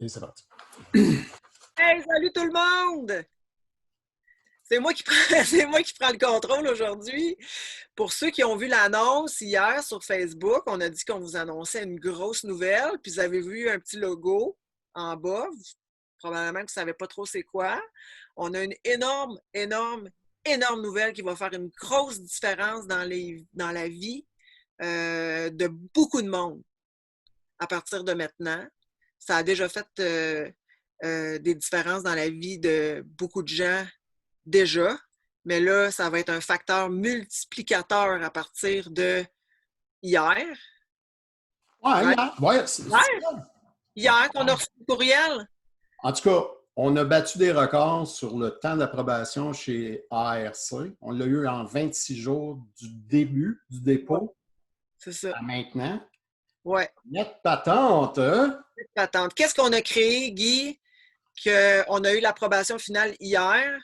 Et c'est parti. Hey, salut tout le monde! C'est moi qui prends, c'est moi qui prends le contrôle aujourd'hui. Pour ceux qui ont vu l'annonce hier sur Facebook, on a dit qu'on vous annonçait une grosse nouvelle, puis vous avez vu un petit logo en bas. Probablement que vous ne savez pas trop c'est quoi. On a une énorme nouvelle qui va faire une grosse différence dans la vie de beaucoup de monde à partir de maintenant. Ça a déjà fait des différences dans la vie de beaucoup de gens déjà, mais là, ça va être un facteur multiplicateur à partir de hier. Ouais, Right? hier, ouais, c'est Hier, hier qu'on a reçu le courriel. En tout cas, on a battu des records sur le temps d'approbation chez ARC. On l'a eu en 26 jours du début du Ouais, dépôt c'est ça. à maintenant. Ouais. Notre patente, hein? Attends, qu'est-ce qu'on a créé, Guy, qu'on a eu l'approbation finale hier?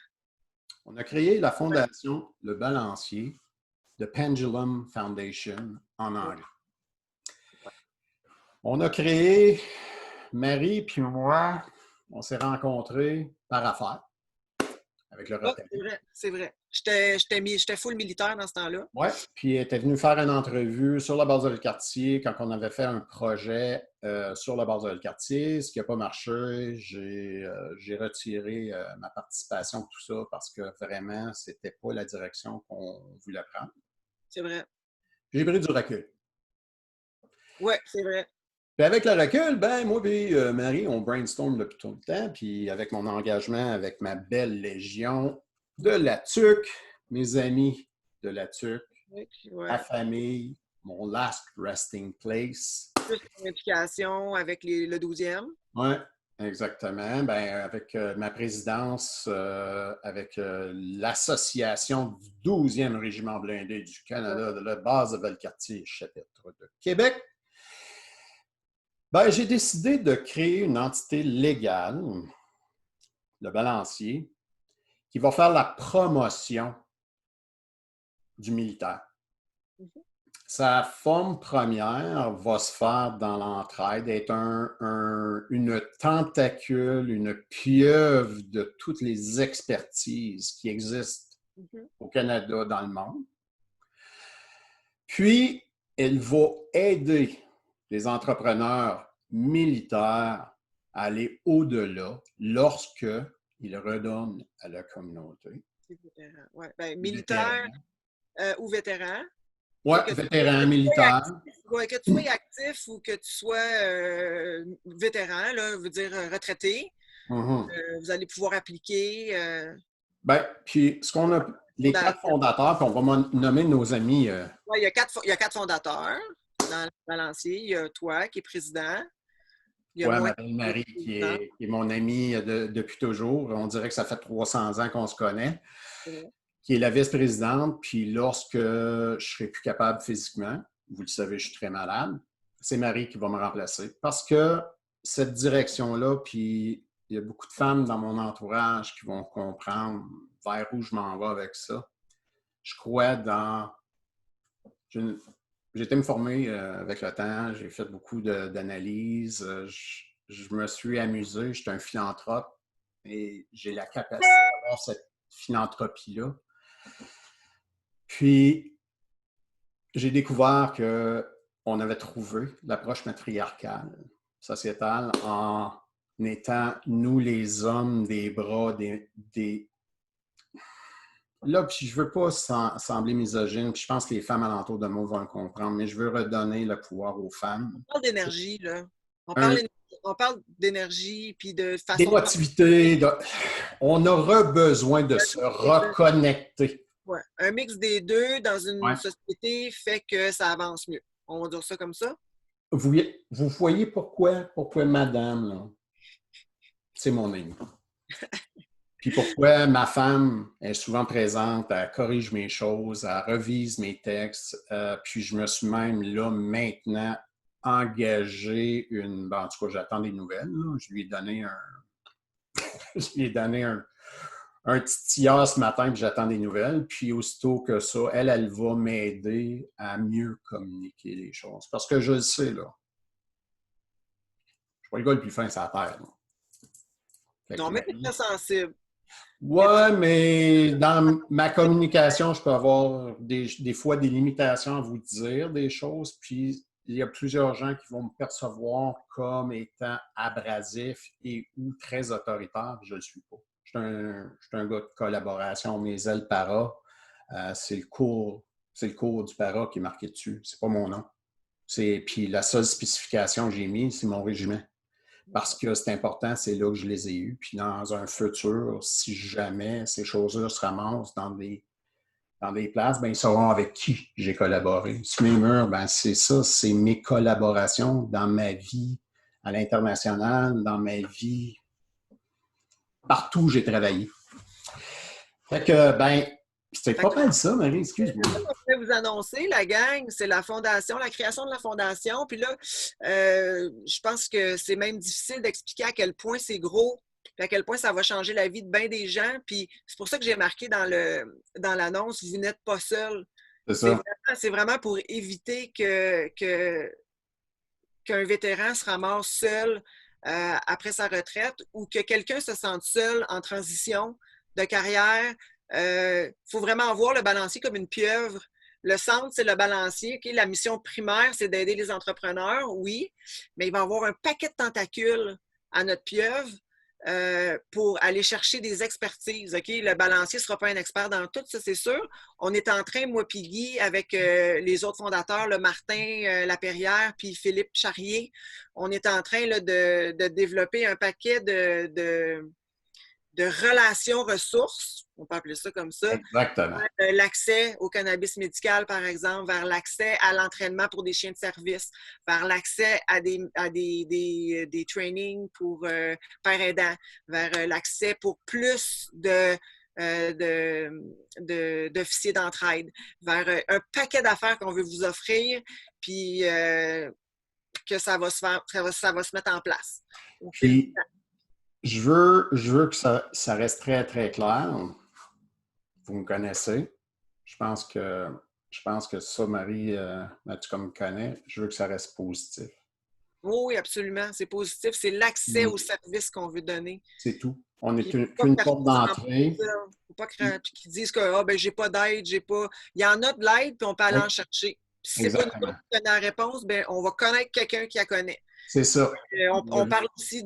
On a créé la fondation Le Balancier, The Pendulum Foundation en anglais. On a créé, Marie puis moi, on s'est rencontrés par affaire avec le Oh, retraité. c'est vrai, c'est vrai. J'étais full militaire dans ce temps-là. Oui, puis elle était venue faire une entrevue sur la base de quartier quand on avait fait un projet sur la base de quartier. Ce qui n'a pas marché, j'ai retiré ma participation, tout ça, parce que vraiment, c'était pas la direction qu'on voulait prendre. C'est vrai. J'ai pris du recul. Oui, c'est vrai. Puis avec le recul, ben moi et Marie, on brainstorm depuis tout le temps. Puis avec mon engagement avec ma belle légion de la TUC, mes amis de la TUC, ma Ouais. famille, mon last resting place. Plus implication avec le 12e. Oui, exactement. Ben, avec ma présidence, avec l'association du 12e régiment blindé du Canada, de la base de Valcartier, chapitre de Québec. Ben, j'ai décidé de créer une entité légale, le balancier, qui va faire la promotion du militaire. Sa forme première va se faire dans l'entraide, être une tentacule, une pieuvre de toutes les expertises qui existent au Canada, dans le monde. Puis, elle va aider les entrepreneurs militaires à aller au-delà lorsqu'ils redonnent à la communauté. Ouais. Ben, militaire Vétérans. ou vétéran. Oui, vétérans militaires. Que tu sois actif ou que tu sois vétéran, là, veut dire retraité, vous allez pouvoir appliquer. Ben, puis ce qu'on a, les 4 fondateurs, puis on va nommer nos amis. Ouais, il y a quatre fondateurs dans le balancier. Il y a toi qui es président. Il y a Ouais, moi ma belle-Marie qui est mon amie depuis toujours. On dirait que ça fait 300 ans qu'on se connaît. Qui est la vice-présidente. Puis lorsque je ne serai plus capable physiquement, vous le savez, je suis très malade, c'est Marie qui va me remplacer. Parce que cette direction-là, puis il y a beaucoup de femmes dans mon entourage qui vont comprendre vers où je m'en vais avec ça. Je crois dans... J'ai été me former avec le temps, j'ai fait beaucoup d'analyses, je me suis amusé, je suis un philanthrope et j'ai la capacité d'avoir cette philanthropie-là. Puis, j'ai découvert qu'on avait trouvé l'approche matriarcale, sociétale, en étant, nous, les hommes, des bras, des... Là, puis je veux pas sembler misogyne, puis je pense que les femmes alentour de moi vont le comprendre, mais je veux redonner le pouvoir aux femmes. On parle d'énergie, là. On parle d'énergie, puis de façon... D'émotivité. On aura besoin de se reconnecter. Ouais. Un mix des deux dans une Ouais. société fait que ça avance mieux. On va dire ça comme ça. Vous voyez pourquoi madame, là, c'est mon amie. Puis pourquoi ma femme est souvent présente, elle corrige mes choses, elle revise mes textes. Puis je me suis même là maintenant engagé une... Ben, en tout cas, j'attends des nouvelles. Là. Je lui ai donné un titillard ce matin, puis j'attends des nouvelles. Puis aussitôt que ça, elle va m'aider à mieux communiquer les choses. Parce que je le sais, là. suis pas le gars le plus fin sur la terre. Non, mais tu es très sensible. Ouais, mais dans ma communication, je peux avoir des fois des limitations à vous dire des choses, puis il y a plusieurs gens qui vont me percevoir comme étant abrasif et ou très autoritaire. Je ne le suis pas. Je suis un gars de collaboration, mes ailes para. C'est le cours du para qui est marqué dessus. C'est pas mon nom. Puis la seule spécification que j'ai mise, c'est mon régiment. Parce que c'est important, c'est là que je les ai eus. Puis dans un futur, si jamais ces choses-là se ramassent dans des places, bien, ils sauront avec qui j'ai collaboré. Sur mes murs, ben, c'est ça, c'est mes collaborations dans ma vie à l'international, dans ma vie partout où j'ai travaillé. Fait que, ben, c'était pas mal ça, Marie, excuse-moi. Je vais vous annoncer, la gang, c'est la fondation, la création de la fondation. Puis là, je pense que c'est même difficile d'expliquer à quel point c'est gros, puis à quel point ça va changer la vie de bien des gens. Puis c'est pour ça que j'ai marqué dans l'annonce, vous n'êtes pas seul. C'est ça. C'est vraiment pour éviter qu'un vétéran se ramasse seul après sa retraite ou que quelqu'un se sente seul en transition de carrière. Faut vraiment voir le balancier comme une pieuvre. Le centre, c'est le balancier. Okay? La mission primaire, c'est d'aider les entrepreneurs, oui, mais il va y avoir un paquet de tentacules à notre pieuvre pour aller chercher des expertises. Okay? Le balancier ne sera pas un expert dans tout, ça c'est sûr. On est en train, moi puis Guy, avec les autres fondateurs, le Martin Lapierre puis Philippe Charrier, on est en train là, de développer un paquet de relations ressources, on peut appeler ça comme ça. Exactement. L'accès au cannabis médical, par exemple, vers l'accès à l'entraînement pour des chiens de service, vers l'accès à des trainings pour pères aidants, vers l'accès pour plus d'officiers d'entraide, vers un paquet d'affaires qu'on veut vous offrir, puis que ça va se mettre en place. Puis, je veux que ça reste très, très clair. Vous me connaissez. Je pense que ça, Marie, tu comme me connais, je veux que ça reste positif. Oui, absolument. C'est positif. C'est l'accès aux services qu'on veut donner. C'est tout. On n'est qu'une porte d'entrée. Il ne faut pas qu'ils disent que j'ai pas d'aide, j'ai pas. Il y en a de l'aide, puis on peut aller en chercher. Puis si c'est pas nous qui donnons la réponse, ben, on va connaître quelqu'un qui la connaît. C'est ça. On parle aussi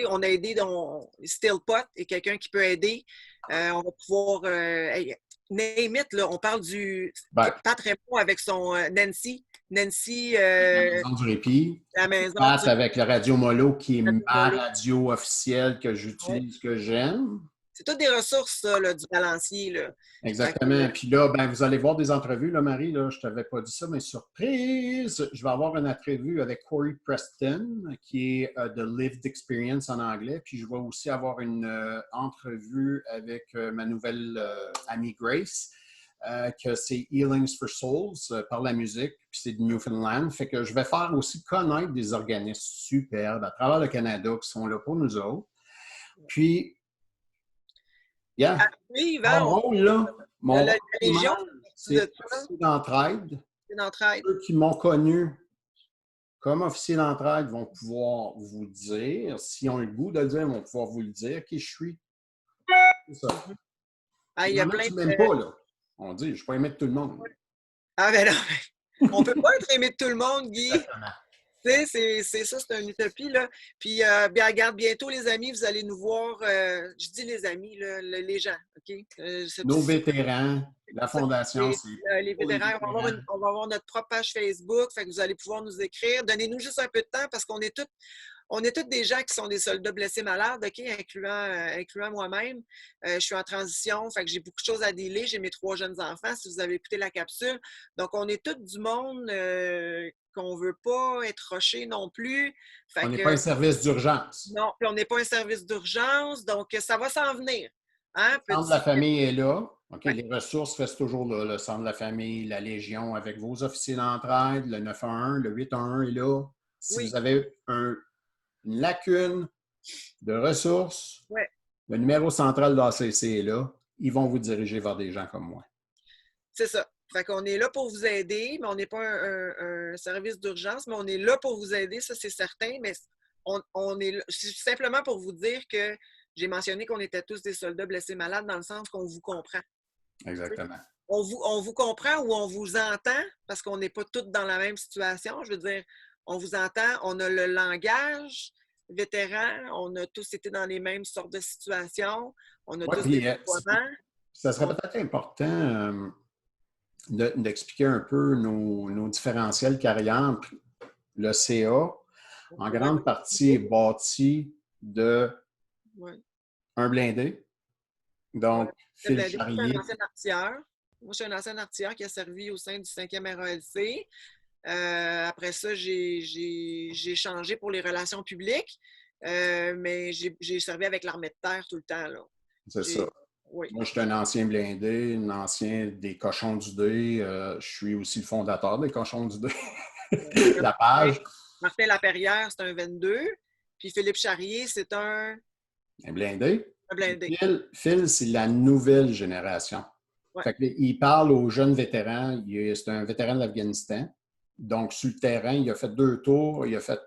on a aidé dans Stillpot et quelqu'un qui peut aider. On va pouvoir name it, là, on parle du Pat Raymond avec son Nancy. La Maison du répit. La maison Pat avec le Radio Molo qui est ma radio officielle que j'utilise, que j'aime. C'est toutes des ressources, ça, là, du balancier. Là. Exactement. Puis là, ben, vous allez voir des entrevues, là, Marie. Là, je ne t'avais pas dit ça, mais surprise! Je vais avoir une entrevue avec Corey Preston, qui est The Lived Experience en anglais. Puis je vais aussi avoir une entrevue avec ma nouvelle amie Grace, que c'est Healings for Souls par la musique. Puis c'est du Newfoundland. Fait que je vais faire aussi connaître des organismes superbes à travers le Canada qui sont là pour nous autres. Puis, yeah. Oui, mon rôle, là, la Légion, c'est officier d'entraide. d'entraide. Ceux qui m'ont connu comme officier d'entraide vont pouvoir vous dire, s'ils ont le goût de le dire, ils vont pouvoir vous le dire, qui je suis. C'est ça. Ah, il y a plein de... même pas, là. On dit, je ne suis pas aimé de tout le monde. Ah, ben non, on ne peut pas être aimé de tout le monde, Guy. Exactement. C'est ça, c'est une utopie, là. Puis, bien, regarde, bientôt, les amis, vous allez nous voir, je dis les amis, là, les gens, OK? Nos vétérans, la fondation, c'est... Les vétérans, on va avoir notre propre page Facebook, fait que vous allez pouvoir nous écrire. Donnez-nous juste un peu de temps parce qu'on est tous des gens qui sont des soldats blessés malades, OK, incluant moi-même. Je suis en transition, fait que j'ai beaucoup de choses à dealer. J'ai mes 3 jeunes enfants, si vous avez écouté la capsule. Donc, on est tous du monde qu'on ne veut pas être roché non plus. On n'est pas un service d'urgence. Non, puis on n'est pas un service d'urgence, donc ça va s'en venir. Hein, le centre de la famille est là. Okay, les ressources restent toujours là. Le centre de la famille, la Légion avec vos officiers d'entraide, le 911, le 811 est là. Si vous avez une lacune de ressources, le numéro central de l'ACC est là. Ils vont vous diriger vers des gens comme moi. C'est ça. Fait qu'on est là pour vous aider, mais on n'est pas un service d'urgence, mais on est là pour vous aider, ça c'est certain. Mais on est là. C'est simplement pour vous dire que j'ai mentionné qu'on était tous des soldats blessés malades dans le sens qu'on vous comprend. Exactement. On vous comprend ou on vous entend parce qu'on n'est pas tous dans la même situation. Je veux dire, on vous entend, on a le langage vétéran, on a tous été dans les mêmes sortes de situations, on a Ouais, tous des puis déploiements. ça serait peut-être important d'expliquer un peu nos différentiels carrières. Le CA, en grande partie, est bâti de Ouais. un blindé, donc Ouais. fil Moi, je suis un charrier. ancien artilleur. Moi, je suis un ancien artilleur qui a servi au sein du 5e RALC. Après ça, j'ai changé pour les relations publiques, mais j'ai servi avec l'armée de terre tout le temps. Là. C'est ça. Oui. Moi, je suis un ancien blindé, un ancien des Cochons du Dé. Je suis aussi le fondateur des Cochons du Dé. La page. Martin Laperrière, c'est un 22. Puis Philippe Charrier, c'est un Blindé. blindé. Phil, c'est la nouvelle génération. Ouais. Fait que, il parle aux jeunes vétérans. C'est un vétéran de l'Afghanistan. Donc, sur le terrain, il a fait 2 tours. Il a fait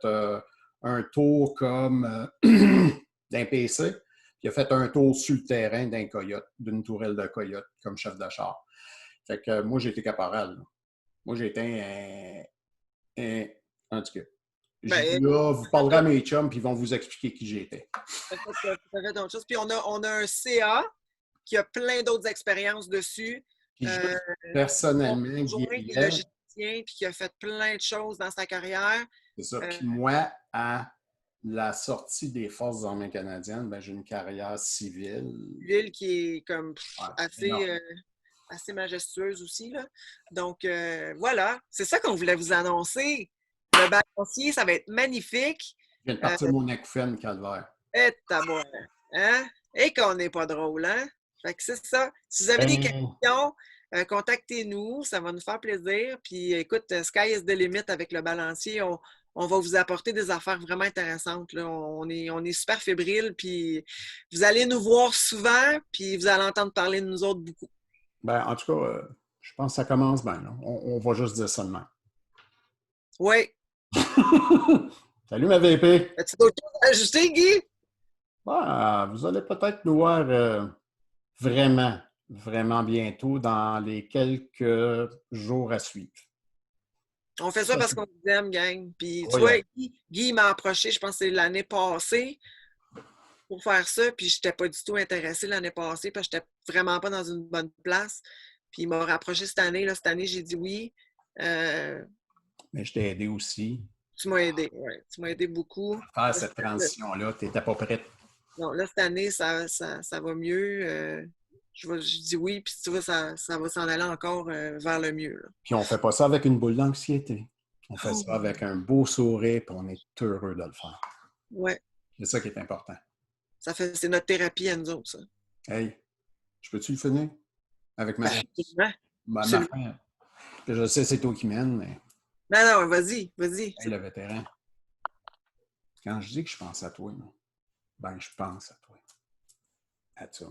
un tour comme d'un PC. Puis il a fait un tour sur le terrain d'un coyote, d'une tourelle de coyote, comme chef de char. Fait que moi, j'ai été caporal. Là. Moi, j'ai été en tout cas. Ben, Là, vous parlerez à mes chums, puis ils vont vous expliquer qui j'étais. ça fait d'autres choses. Puis on a un CA qui a plein d'autres expériences dessus. Puis juste personnellement, Qui est Gabriel, logicien, puis qui a fait plein de choses dans sa carrière. c'est ça. Puis moi, à la sortie des Forces armées canadiennes, ben, j'ai une carrière civile. Ville qui est comme Énorme. assez majestueuse aussi. Là. Donc, voilà, c'est ça qu'on voulait vous annoncer. Le balancier, ça va être magnifique. Je viens de partir mon acouphène, calvaire. Et tabouin, hein? Et qu'on n'est pas drôle, hein? Fait que c'est ça. Si vous avez des questions, contactez-nous, ça va nous faire plaisir. Puis écoute, sky is the limit avec le balancier. On va vous apporter des affaires vraiment intéressantes. Là. On est super fébrile, puis vous allez nous voir souvent, puis vous allez entendre parler de nous autres beaucoup. Ben, en tout cas, je pense que ça commence bien. On va juste dire ça de même. Oui. Salut ma VP! As-tu d'autres choses à ajouter, Guy? Ah, vous allez peut-être nous voir vraiment, vraiment bientôt dans les quelques jours à suivre. On fait ça parce qu'on vous aime, gang. Puis, tu Oui, vois, Guy m'a approché, je pense que c'est l'année passée, pour faire ça. Puis, je n'étais pas du tout intéressée l'année passée parce que je n'étais vraiment pas dans une bonne place. Puis, il m'a rapproché cette année. Là, cette année, j'ai dit oui. Mais je t'ai aidé aussi. Tu m'as aidé, oui. Tu m'as aidé beaucoup. À faire cette transition-là, tu n'étais pas prête. Non, là, cette année, ça va mieux. Je dis oui, puis tu vois, ça va s'en aller encore vers le mieux. Là. Puis on ne fait pas ça avec une boule d'anxiété. On fait ça avec un beau sourire, puis on est heureux de le faire. Oui. C'est ça qui est important. C'est notre thérapie à nous autres, ça. Hey, je peux-tu le finir? Avec ma ma fin. Je sais c'est toi qui mène, mais... Non, vas-y. Hey, le vétéran. Quand je dis que je pense à toi, ben je pense à toi. À toi.